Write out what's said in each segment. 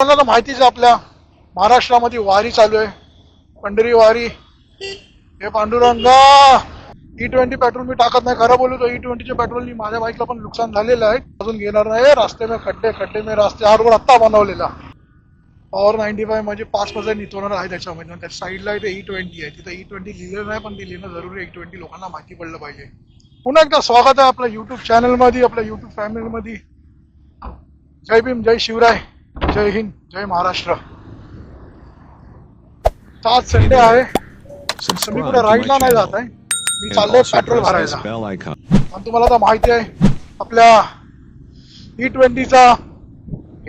आपल्याला माहितीच आहे, आपल्या महाराष्ट्रामध्ये वारी चालू आहे, पंढरी वारी. हे पांडुरंगा, E20 पेट्रोल मी टाकत नाही. खरं बोलू तर E20च्या पेट्रोलनी माझ्या बाईकला पण नुकसान झालेलं आहे. अजून घेणार नाही. रस्ते में खड्डे खड्डे में रस्ते, हा रोड आत्ता बनवलेला. पॉवर 95 म्हणजे 5% इथोनर आहे त्याच्यामध्ये. त्या साईडला इथे E20 आहे. तिथं E20 लिहिलं नाही, पण ते लिहिणं जरुरी आहे. E20 लोकांना माहिती पडलं पाहिजे. पुन्हा एकदा स्वागत आहे आपल्या युट्यूब चॅनलमध्ये, आपल्या युट्यूब फॅमिलीमध्ये. जय भीम, जय शिवराय, जय हिंद, जय महाराष्ट्र. आज संडे आहे, मी कुठे राईडला नाही जात आहे. मी चाललोय पेट्रोल भरायला. आणि तुम्हाला आता माहिती आहे, आपल्या E20चा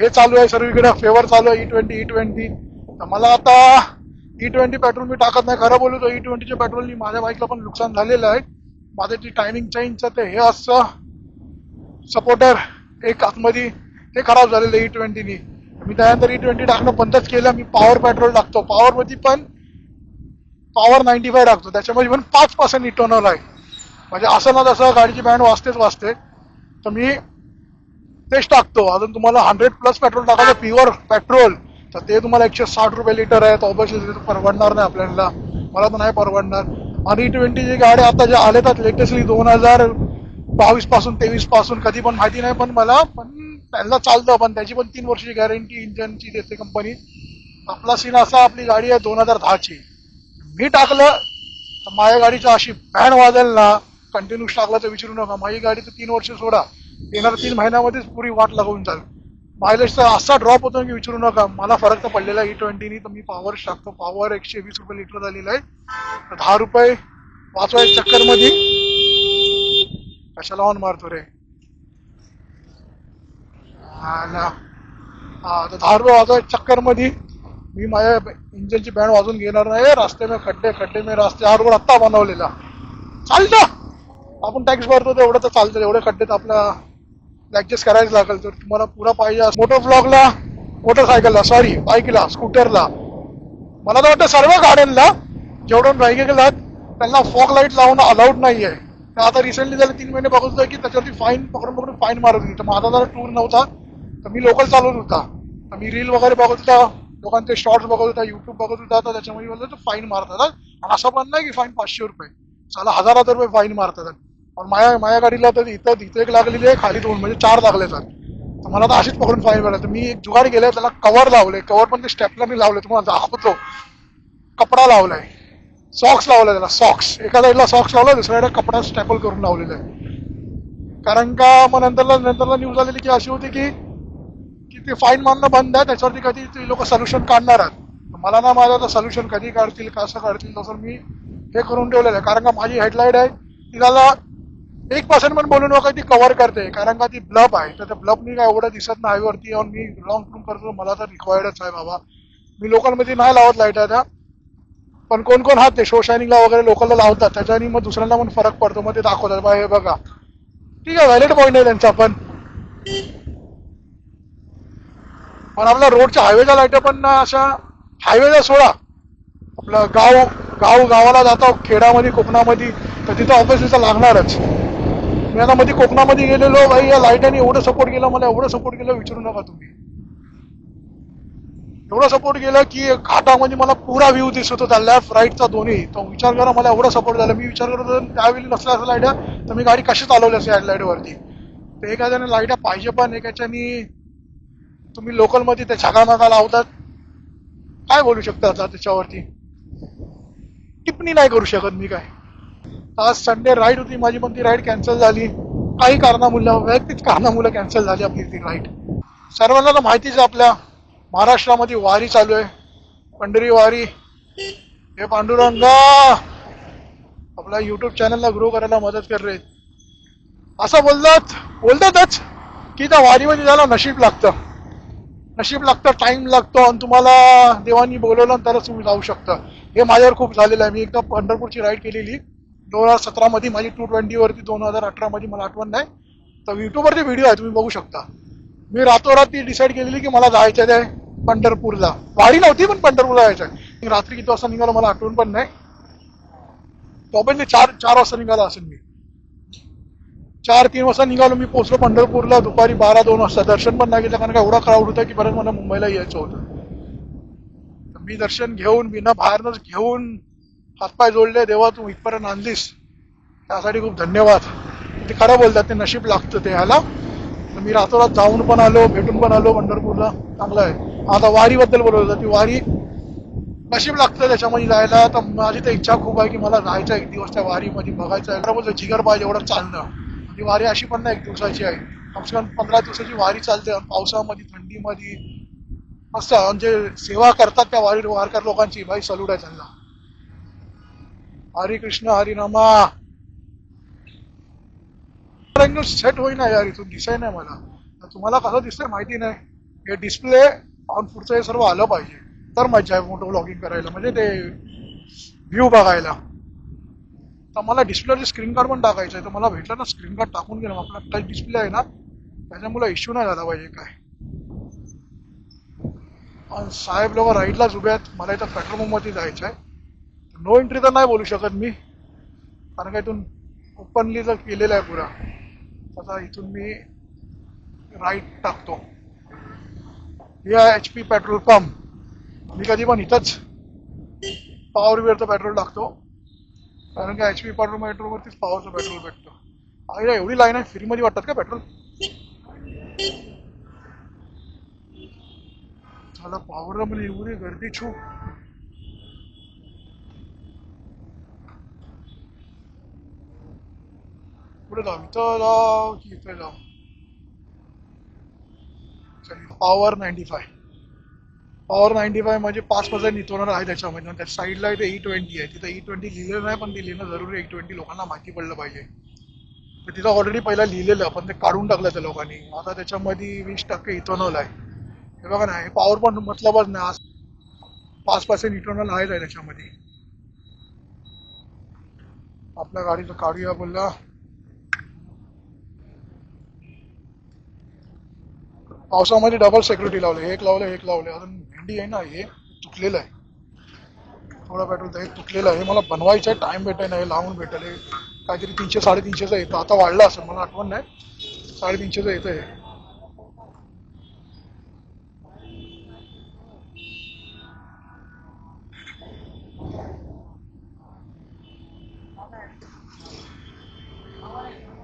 हे चालू आहे, सर्वीकडे फेवर चालू आहे. E20. तर मला आता E20 पेट्रोल मी टाकत नाही. खरं बोलू तर E20च्या पेट्रोलनी माझ्या बाईकला पण नुकसान झालेलं आहे. माझं ती टायमिंग चेंजचं ते हे असं सपोर्टर एक आतमध्ये ते खराब झालेलं E20नी. मी त्यानंतर E20 टाकणं बंदच केलं. मी पॉवर पेट्रोल टाकतो. पॉवरमध्ये पण पॉवर 95 टाकतो. त्याच्यामध्ये पण 5% इथोनॉल आहे. म्हणजे असं ना तसं गाडीची बँड वाजते. तर मी तेच टाकतो. अजून तुम्हाला 100+ पेट्रोल टाकायचं, प्युअर पेट्रोल, तर ते तुम्हाला 160 रुपये लिटर आहे. तर ऑब्विसली परवडणार नाही आपल्याला. मला तर नाही परवडणार. आणि E20ची गाडी आता जे आले तर लेटेस्टली 2022 पासून 23 पासून कधी पण माहिती नाही, पण त्यांना चालतं. पण त्याची पण 3 वर्षाची गॅरंटी इंजनची देते कंपनी. आपला सीन असा, आपली गाडी आहे 2010ची. मी टाकलं तर माझ्या गाडीचा अशी बँड वाजेल ना, कंटिन्यूस टाकला तर विचारू नका. माझी गाडी तर 3 वर्ष सोडा, येणार 3 महिन्यामध्येच पुरी वाट लागून जाईल. मायलेजचा असा ड्रॉप होतो की विचारू नका. मला फरक तर पडलेला आहे E20नी. तर मी पॉवर टाकतो. पॉवर 120 रुपये लिटर झालेलं आहे. 10 रुपये वाचवायच्या चक्करमध्ये कशाला ऑन मारतो रे. तर 10 रुपये वाचवायच्या चक्करमध्ये मी माझ्या इंजिनची बँड वाजून घेणार नाही. रस्ते में खड्डे में रस्ते, हा रोड आत्ता बनवलेला. चालतं, आपण टॅक्स भरतो तेवढं तर चालतं. एवढे खड्डे तर आपल्याला ऍडजस्ट करायच लागेल. तर तुम्हाला पुरा पाहिजे मोटोव्लॉगला, मोटरसायकलला, सॉरी बाईकला, स्कूटरला, मला तर वाटतं सर्व गाड्यांना जेवढं बाईक गेलात त्यांना फॉग लाईट लावणं अलाउड नाही आहे. तर आता रिसेंटली झाले 3 महिने बघतोय की त्याच्यावरती फाईन पकडून फाईन मारत होती. तर माझा जरा टूर नव्हता, तर मी लोकल चालवत होता. तर मी रील वगैरे बघत होता, लोकांचे शॉर्ट्स बघत होता, युट्यूब बघत होता. तर त्याच्यामुळे बोलतो फाईन मारतात. आणि असं पण नाही की फाईन 500 रुपये, साला 1000 रुपये फाईन मारतात. पण माझ्या गाडीला तर इथं एक लागलेली आहे, खाली 2 म्हणजे 4 लागले सर. तर मला तर अशीच पकडून फाईन मारायचं. मी एक जुगाड गेले, त्याला कव्हर लावले. कव्हर पण ते स्टेपलरने लावले, तुम्हाला दाखवतो. कपडा लावलाय, सॉक्स लावलाय, त्याला सॉक्स एका साईडला सॉक्स लावला, दुसऱ्या साईडला कपडा स्टेपल करून लावलेला आहे. कारण का मग नंतरला न्यूज आलेली की अशी होती की ते फाईन मारणं बंद आहे. त्याच्यावरती कधी ते लोक सोल्युशन काढणार आहेत. मला ना माझं सोल्युशन कधी काढतील, कसं काढतील, तसं मी हे करून ठेवलेलं आहे. कारण का माझी हेडलाईट आहे, तिला 1% पण बोलू नका ती कव्हर करते. कारण का ती ब्लब आहे. तर त्या ब्लबनी काय एवढं दिसत नाही हायवेवरती. आणि मी लॉंग टूर करतो, मला तर रिक्वायर्डच आहे बाबा. मी लोकलमध्ये नाही लावत लाईट त्या. पण कोण हा ते शो शायनिंगला वगैरे लोकलला लावतात, त्याच्याने मग दुसऱ्यांना पण फरक पडतो. मग ते दाखवतात बा हे बघा. ठीक आहे, व्हॅलिड पॉईंट आहे त्यांचा. पण आपल्या रोडच्या हायवेच्या लाईट पण ना अशा हायवेला सोडा, आपलं गावाला जातो खेड्यामध्ये, कोकणामध्ये, तर तिथं ऑब्व्हियसली लागणारच. मी आता मध्ये कोकणामध्ये गेलेलो, भाई या लाईटाने एवढं सपोर्ट केलं मला, एवढं सपोर्ट केलं विचारू नका तुम्ही. एवढं सपोर्ट केलं की घाटामध्ये मला पुरा व्ह्यू दिसत होता, लेफ्ट राईटचा दोन्ही. तो विचार करा, मला एवढं सपोर्ट झालं. मी विचार करत होतो त्यावेळी नसल्या असं लाईट तर मी गाडी कशी चालवली असते हेडलाईटवरती. तर एखाद्याने लाईट पाहिजे, पण एकाच्यानी तुम्ही लोकलमध्ये ते छगामागा लावतात. काय बोलू शकता आता त्याच्यावरती, टिप्पणी नाही करू शकत मी काय. आज संडे राईड होती माझी, पण ती राईड कॅन्सल झाली. काही कारणामुळे, वैयक्तिक कारणामुळे कॅन्सल झाली आपली ती राईड. सर्वांना तर माहितीच आहे, आपल्या महाराष्ट्रामध्ये वारी चालू आहे, पंढरी वारी. हे पांडुरंगा, आपल्या युट्यूब चॅनलला ग्रो करायला मदत कर रे. असं बोलतातच की त्या वारीमध्ये जायला नशीब लागतं, टाइम लागतो. आणि तुम्हाला देवानी बोलवलं तरच तुम्ही जाऊ शकता. हे माझ्यावर खूप झालेलं आहे. मी एकदा पंढरपूरची राईड केलेली 2017 मध्ये, माझी 220 वरती. 2018 मध्ये मला आठवण नाही, तर युट्यूबवरती व्हिडिओ आहे, तुम्ही बघू शकता. मी रातोरात डिसाईड केलेली की मला जायचं आहे पंढरपूरला. वारी नव्हती पण पंढरपूरला जायचं आहे. रात्री किती वाजता निघालो मला आठवण पण नाही. तो पण 4 वाजता निघाला असेल मी. 4-3 वाजता निघालो. मी पोहोचलो पंढरपूरला दुपारी 12-2 वाजता. दर्शन पण नाही घेतलं कारण का एवढा क्राऊड होता की परत मला मुंबईला यायचं होतं. तर मी दर्शन घेऊन बिना बाहेरनच घेऊन हातपाय जोडले. देवा तू इथपर्यंत आणलीस त्यासाठी खूप धन्यवाद. ते खरं बोलतात, ते नशीब लागतं ते ह्याला. तर मी रातोरात जाऊन पण आलो, भेटून पण आलो पंढरपूरला. चांगलं आहे. आता वारीबद्दल बोलत होतं, ती वारी नशीब लागतं त्याच्यामध्ये जायला. तर माझी तर इच्छा खूप आहे की मला जायचं एक दिवस त्या वारीमध्ये बघायचं आहे. बोलतो जिगर पाहिजे एवढं चालणं. ती वारी अशी पण नाही एक दिवसाची आहे, कमसे कम 15 दिवसाची वारी चालते. पावसामध्ये, थंडीमध्ये मस्त. म्हणजे सेवा करतात त्या वारकर लोकांची, भाई सल्यूट आहे त्यांना. हरी कृष्ण हरी रामा. सेट होईना यार, इथून दिसाय नाही मला. तुम्हाला कसं दिसतंय माहिती नाही. हे डिस्प्ले ऑन पुढचं हे सर्व आलं पाहिजे तर मजा आहे मोठं व्लॉगिंग करायला, म्हणजे ते व्ह्यू बघायला. तर मला डिस्प्लेवरची स्क्रीन कार्ड पण टाकायचं आहे. तर मला भेटलं ना स्क्रीन कार्ड टाकून घे ना. आपला टच डिस्प्ले आहे ना, त्याच्यामुळे इश्यू नाही झाला पाहिजे काय. आणि साहेब लोक राईटलाच उभे आहेत. मला इथं पेट्रोल पंपमध्ये जायचं आहे. नो एंट्री तर नाही बोलू शकत मी, कारण का इथून ओपनली जर केलेलं आहे पुरा. आता इथून मी राईट टाकतो. हे आहे HP पेट्रोल पंप. मी कधी पण इथंच पॉवर वेअरचं पेट्रोल टाकतो, कारण का HP पेट्रोलवरतीच पॉवरचं पेट्रोल भेटतं. अरे एवढी लाईन आहे, फ्रीमध्ये वाटतात का पेट्रोल? मला पॉवरला म्हणजे एवढी गर्दी छू. पुढे जाऊ, इथं जाऊ की इथे जाऊ? पॉवर 95. पॉवर 95 म्हणजे 5% इथोनर आहे त्याच्यामध्ये. त्या साईडला इथे E20 आहे. तिथं E20 लिहिलेलं नाही, पण ते लिहिणं जरुरी आहे. E20 लोकांना माहिती पडलं पाहिजे. तर तिथं ऑलरेडी पहिला लिहिलेलं, पण ते काढून टाकलं त्या लोकांनी. आता त्याच्यामध्ये 20% इथोनॉल आहे. हे बघा ना, हे पॉवर पण मतलबच नाही. 5% इथोनॉल आहेच आहे त्याच्यामध्ये. आपल्या गाडीचं काढूया बोलला. पावसामध्ये डबल सिक्युरिटी लावले, एक लावले एक लावले. अजून भेंडी आहे ना, हे तुटलेलं आहे. थोडा पेट्रोल हे तुटलेलं आहे. मला बनवायचं आहे, टाइम भेटाय नाही. लावून भेटेल काहीतरी 300-350चं येतं. आता वाढलं असेल, मला आठवण नाही. 350चं येतं हे.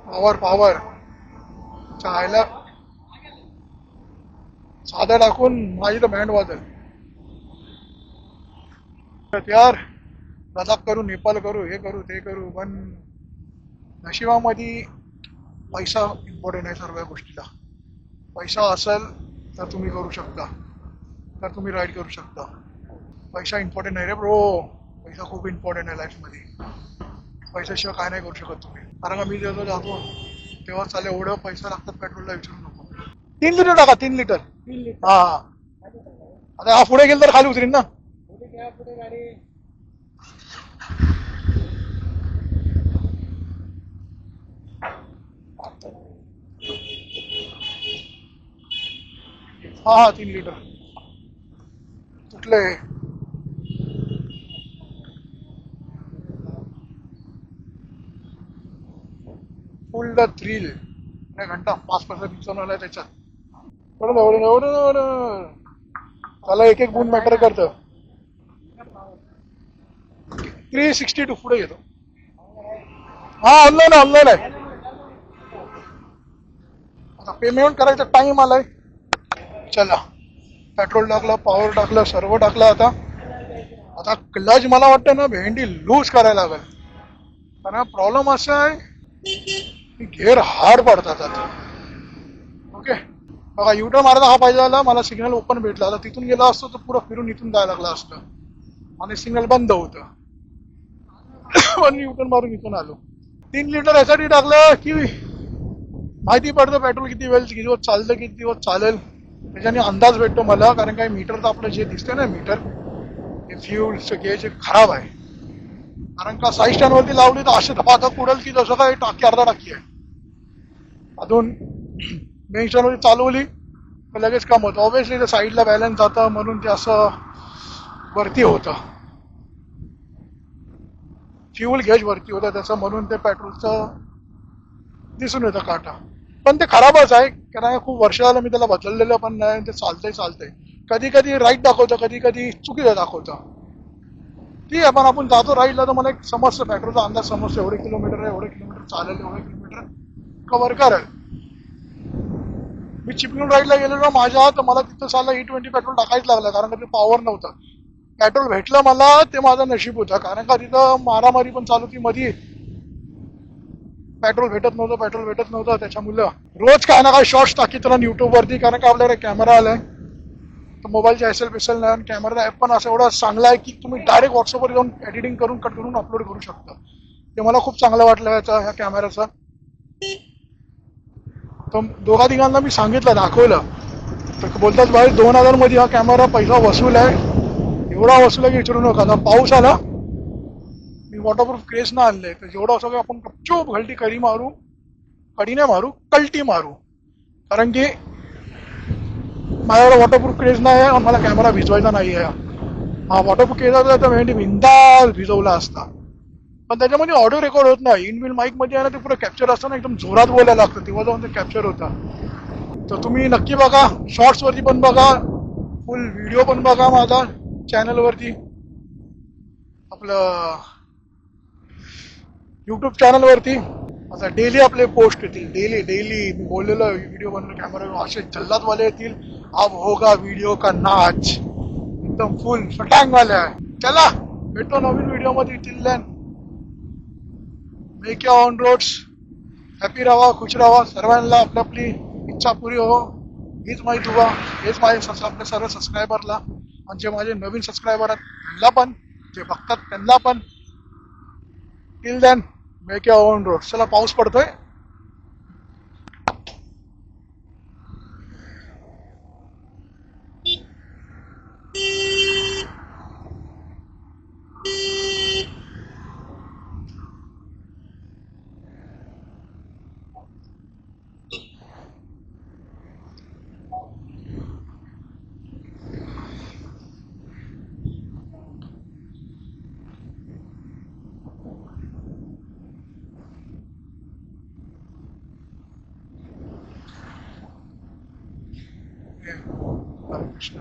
पॉवर पॉवर चायला साधा टाकून माझी तर बँड वाजल यार. लडाख करू, नेपाळ करू, हे करू ते करू, पण नशिबामध्ये पैसा इम्पॉर्टंट आहे सर्व गोष्टीला. पैसा असेल तर तुम्ही करू शकता, तर तुम्ही राईड करू शकता. पैसा इम्पॉर्टंट आहे रे ब्रो. पैसा खूप इम्पॉर्टंट आहे लाईफमध्ये. पैशाशिवाय काय नाही करू शकत तुम्ही. कारण का मी जेव्हा जातो तेव्हा चालेल एवढं पैसा लागतात पेट्रोलला, विचारू नको. 3 लिटर टाका, 3 लिटर. हा हा. आता हा पुढे गेल तर खाली उतरीन ना. हा हा, 3 लिटर तुटले. फुल द थ्रिल. घंटा 5% दिवसानं आलाय त्याच्यात. एवढं एवढं एवढं एवढं त्याला एक एक गुण मॅटर करतं. 362 पुढे येतो. हा, ऑनलाईन ऑनलाईन आहे. आता पेमेंट करायचा टाइम आलाय. चला, पेट्रोल टाकलं, पॉवर टाकलं, सर्व टाकलं. आता आता क्लच मला वाटतं ना भेंडी लूज करायला लागेल. कारण प्रॉब्लेम असा आहे की घेर हार्ड पडतात आता. ओके बघा, युटर्न मारायला हा पाहिजे आला. मला सिग्नल ओपन भेटला. आता तिथून गेला असतो तर पुढं फिरून इथून जायला लागला असतं आणि सिग्नल बंद होतं. पण युटर्न मारून इथून आलो. 3 लिटर यासाठी टाकलं की माहिती पडतं पेट्रोल किती वेळ, किती दिवस चालतं, किती दिवस चालेल. त्याच्याने अंदाज भेटतो मला. कारण काय, मीटरचं आपलं जे दिसतंय ना मीटर, हे फ्यूलचं गेज खराब आहे. कारण का साई स्टँड वरती लावली तर असे धपाधप उडेल की जसं काय टाकी अर्धा टाकी आहे. अजून मेन स्टँड वरती चालवली तर लगेच काम होतं. ऑब्व्हियसली ते साईडला बॅलन्स जातं, म्हणून ते असं वरती होतं. फ्यूल गेज वरती होतं त्याचं, म्हणून ते पेट्रोलचं दिसून येतं काटा. पण ते खराबच आहे, कारण खूप वर्ष झालं मी त्याला बदललेलं पण नाही. ते चालतंय. कधी कधी राईट दाखवतं, कधी कधी चुकीचं दाखवतं. ठीक आहे, पण आपण जातो राईडला तर मला एक समजतं, पेट्रोलचा अंदाज समजतो. एवढे किलोमीटर आहे, एवढे किलोमीटर चालेल, एवढे किलोमीटर कव्हर करेल. मी चिपळूण राईडला गेलेलो माझ्या, तर मला तिथं साला E20 पेट्रोल टाकायच लागलं, कारण का ते पॉवर नव्हतं. पेट्रोल भेटलं मला, ते माझं नशीब होतं, कारण का तिथं मारामारी पण चालू होती मध्ये. पेट्रोल भेटत नव्हतं त्याच्यामुळं रोज काय ना काय शॉर्ट्स टाकीत राहून युट्यूबवरती, कारण का आपल्याकडे कॅमेरा आलाय, तर मोबाईलचे एस एल पिसल नाही, कॅमेरा ॲप पण असं एवढा चांगला आहे की तुम्ही डायरेक्ट व्हॉट्सअपवर जाऊन एडिटिंग करून कट करून अपलोड करू शकता. ते मला खूप चांगलं वाटलं ह्या कॅमेराचं. तर दोघा तिघांना मी सांगितलं, दाखवलं, तर बोलतात भाई 2000 मध्ये हा कॅमेरा पैसा वसूल आहे. एवढा वसूल आहे की विचारू नका. आता पाऊस आला, मी वॉटरप्रूफ केस ना आणले, तर जेवढं सगळं आपण गपचूप घलटी कडी नाही मारू, कल्टी मारू, कारण की माझ्याकडे वॉटरप्रूफ केस नाही आहे आणि मला कॅमेरा भिजवायचा नाही आहे. हा वॉटरप्रूफ केस असता तर मी बिंदास भिजवला असता, पण त्याच्यामध्ये ऑडिओ रेकॉर्ड होत नाही. इनबिल माईक मध्ये आहे ना, ते पुढे कॅप्चर असतं ना, एकदम जोरात बोलायला लागतं, तेव्हा जाऊन ते कॅप्चर होतं. तर तुम्ही नक्की बघा, शॉर्ट्स वरती पण बघा, फुल व्हिडिओ पण बघा माझा चॅनल वरती, आपलं युट्यूब चॅनल वरती. आता डेली आपले पोस्ट येतील, डेली डेली मी बोललेलं व्हिडिओ बनवलं, कॅमेरा असे जल्लादवाले येतील. अब होगा व्हिडिओ का नाच, एकदम फुल फटांग वाले आहे. चला भेटतो नवीन व्हिडिओ मध्ये. Till then, make your own roads. Happy राहा, खुश राहा, सर्वांना आपली आपली इच्छा पुरी हो, हीच माझी दुवा. हेच माझे आपल्या सर्व सबस्क्रायबरला, आणि जे माझे नवीन सबस्क्रायबर आहेत त्यांना पण, जे बघतात त्यांना पण. Till then, make your own road. चला, पाऊस पडतोय. हरे कृष्ण.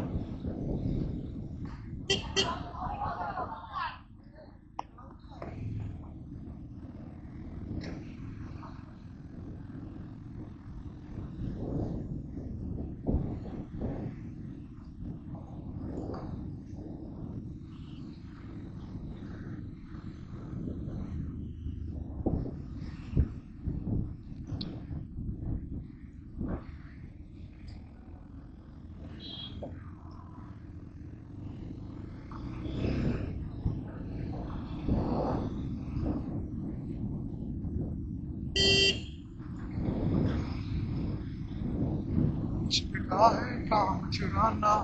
छिपा है काम चुराना.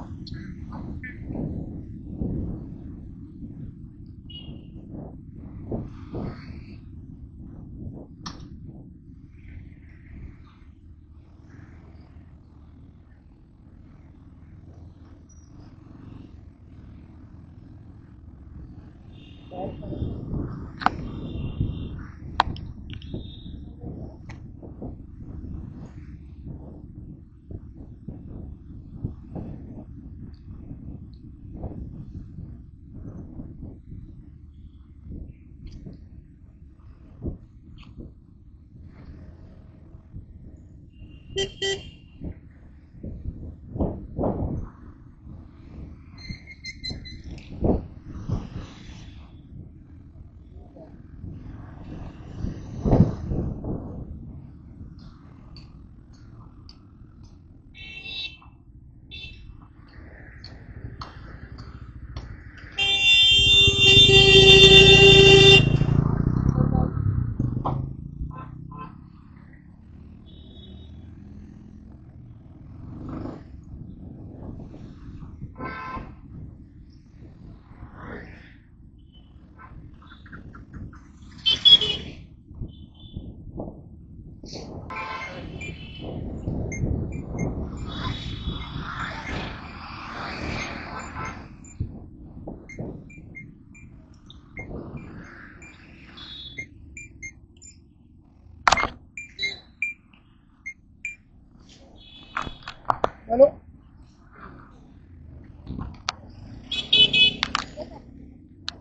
Hello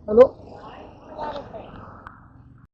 hello